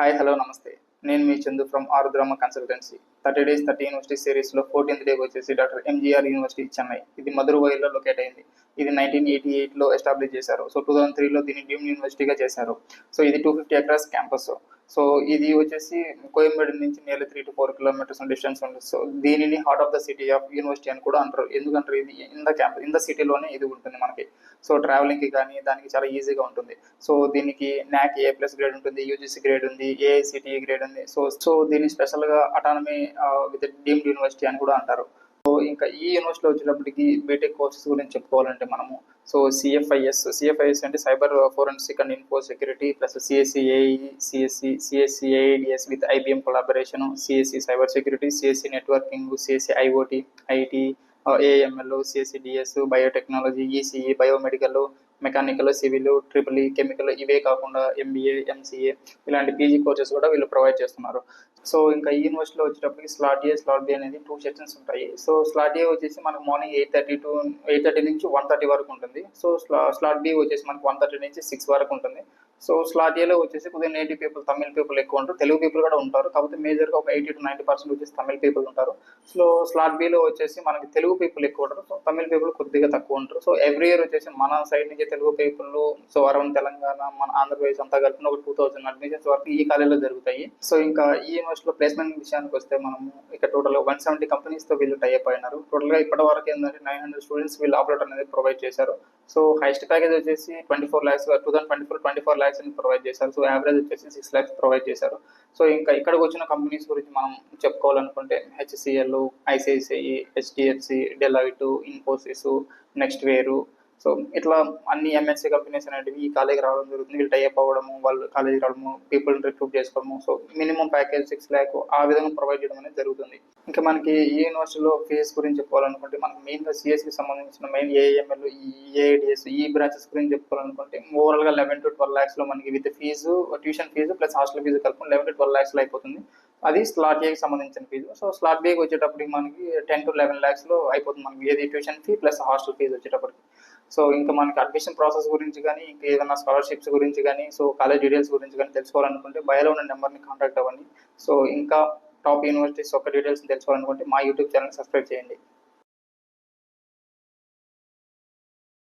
Hi hello namaste. నేను మీ Chandu from Arudrama consultancy. 30 days 30 university సిరీస్లో 14th డే వచ్చేసి డాక్టర్ ఎంజీఆర్ యూనివర్సిటీ చెన్నై. ఇది మధురవాయిలో లొకేట్ అయింది. ఇది 1988లో ఎస్టాబ్లిష్ చేశారు. సో 2003లో దీన్ని డీమ్డ్ యూనివర్సిటీగా చేశారు. సో ఇది 250 ఎకరాస్ క్యాంపస్. సో ఇది వచ్చేసి కోయంబేడు నుంచి నియర్లీ 3 to 4 కిలోమీటర్స్ డిస్టెన్స్ ఉంటుంది. సో దీనిని heart of the city of university అని కూడా అంటారు. ఎందుకంటారు, ఇది ఇన్ ద సిటీలోనే ఇది ఉంటుంది మనకి. సో ట్రావెలింగ్కి కానీ దానికి చాలా ఈజీగా ఉంటుంది. సో దీనికి NAC A+ గ్రేడ్ ఉంటుంది, UGC గ్రేడ్ ఉంది, AICTE గ్రేడ్ ఉంది. సో దీన్ని స్పెషల్గా అటానమీ విత్ డీమ్డ్ యూనివర్సిటీ అని కూడా అంటారు. సో ఇంకా ఈ యూనివర్సిటీలో వచ్చేటప్పటికి బీటెక్ కోర్సెస్ గురించి చెప్పుకోవాలంటే మనము సిఎఫ్ఐఎస్ అంటే cyber forensic and info security plus CSCAE, CSCIDS with IBM collaboration, CSC cyber security, CSC networking, CSC IoT, IT, AML, CSCDS, biotechnology, ECE, biomedical, mechanical, civil, triple chemical, ఇవే కాకుండా MBA, MCA ఇలాంటి PG courses కూడా వీళ్ళు provide చేస్తున్నారు. So ఇంకా ఈ యూనివర్సిటీలో వచ్చేటప్పటికి స్లాట్ ఏ, స్లాట్ బి అనేది 2 సెక్షన్స్ ఉంటాయి. సో స్లాట్ ఏ వచ్చేసి మనకు మార్నింగ్ 8:30 నుంచి 1:30 వరకు ఉంటుంది. సో స్లాట్ బి వచ్చేసి మనకు 1:30 నుంచి 6 వరకు ఉంటుంది. సో స్లాట్ ఏలో వచ్చేసి కొద్దిగా నేటివ్ పీపుల్, తమిళ్ పీపుల్ ఎక్కువ ఉంటారు, తెలుగు పీపుల్ కూడా ఉంటారు. కాకపోతే మేజర్గా ఒక 80 to 90% వచ్చేసి తమిళ్ పీపుల్ ఉంటారు. సో స్లాట్ బిలో వచ్చేసి మనకి తెలుగు పీపుల్ ఎక్కువ ఉంటారు, సో తమిళ్ పీపుల్ కొద్దిగా తక్కువ ఉంటారు. సో ఎవ్రీ ఇయర్ వచ్చేసి మన సైడ్ నుంచి Telugu people, so around Telangana, మన ఆంధ్రప్రదేశ్ అంతా కలిపిన ఒక 2000 అడ్మిషన్స్ వరకు ఈ కాలేజీలో జరుగుతాయి. సో ఇంకా ఈ యూనివర్సిటీలో ప్లేస్మెంట్ విషయానికి వస్తే మనము ఇక్కడ టోటల్ 170 కంపెనీస్తో వీళ్ళు టైప్ అయినారు. టోటల్గా ఇప్పటి వరకు ఏంటంటే 900 స్టూడెంట్స్ వీళ్ళు ఆఫర్ అనేది ప్రొవైడ్ చేశారు. సో హైయెస్ట్ ప్యాకేజ్ వచ్చేసి 24 lakhs, 24 lakhs అని ప్రొవైడ్ చేశారు. సో యావరేజ్ వచ్చేసి 6 lakhs ప్రొవైడ్ చేశారు. సో ఇంకా ఇక్కడికి వచ్చిన కంపెనీస్ గురించి మనం చెప్పుకోవాలనుకుంటే HCL, ICICI, HDFC, Deloitte, Infosys, next వేరు, సో ఇట్లా అన్ని MNC కంపెనీస్ అనేటివి ఈ కాలేజీకి రావడం జరుగుతుంది. వీళ్ళు టైప్ అవ్వడము, వాళ్ళు కాలేజీకి రావడము, పీపుల్ని రిక్రూట్ చేసుకోవడము, సో మినిమం ప్యాకేజ్ 6 lakh ఆ విధంగా ప్రొవైడ్ చేయడం అనేది జరుగుతుంది. ఇంకా మనకి ఈ యూనివర్సిటీలో ఫీజు గురించి చెప్పుకోవాలనుకుంటే మనకి మెయిన్గా సిఎస్కి సంబంధించిన మెయిన్ AML, AIDS ఈ బ్రాంచెస్ గురించి చెప్పుకోవాలనుకుంటే ఓవరాల్గా 11 to 12 lakhs మనకి with fee, tuition fee plus hostel fee కలుపుకొని 11 to 12 lakhs అయిపోతుంది. అది స్లాట్ ఏకి సంబంధించిన ఫీజు. సో స్లాట్ బికి వచ్చేటప్పటికి మనకి 10 to 11 lakhs అయిపోతుంది మనకి, ఏది tuition fee plus hostel fee వచ్చేటప్పటికి. సో ఇంకా మనకి అడ్మిషన్ ప్రాసెస్ గురించి కానీ, ఇంకా ఏదైనా స్కాలర్షిప్స్ గురించి కానీ, సో కాలేజ్ డీటెయిల్స్ గురించి కానీ తెలుసుకోవాలనుకుంటే బయోలో ఉన్న నెంబర్ని కాంటాక్ట్ అవ్వండి. సో ఇంకా టాప్ యూనివర్సిటీస్ యొక్క డీటెయిల్స్ తెలుసుకోవాలనుకుంటే మా యూట్యూబ్ ఛానల్ సబ్స్క్రైబ్ చేయండి.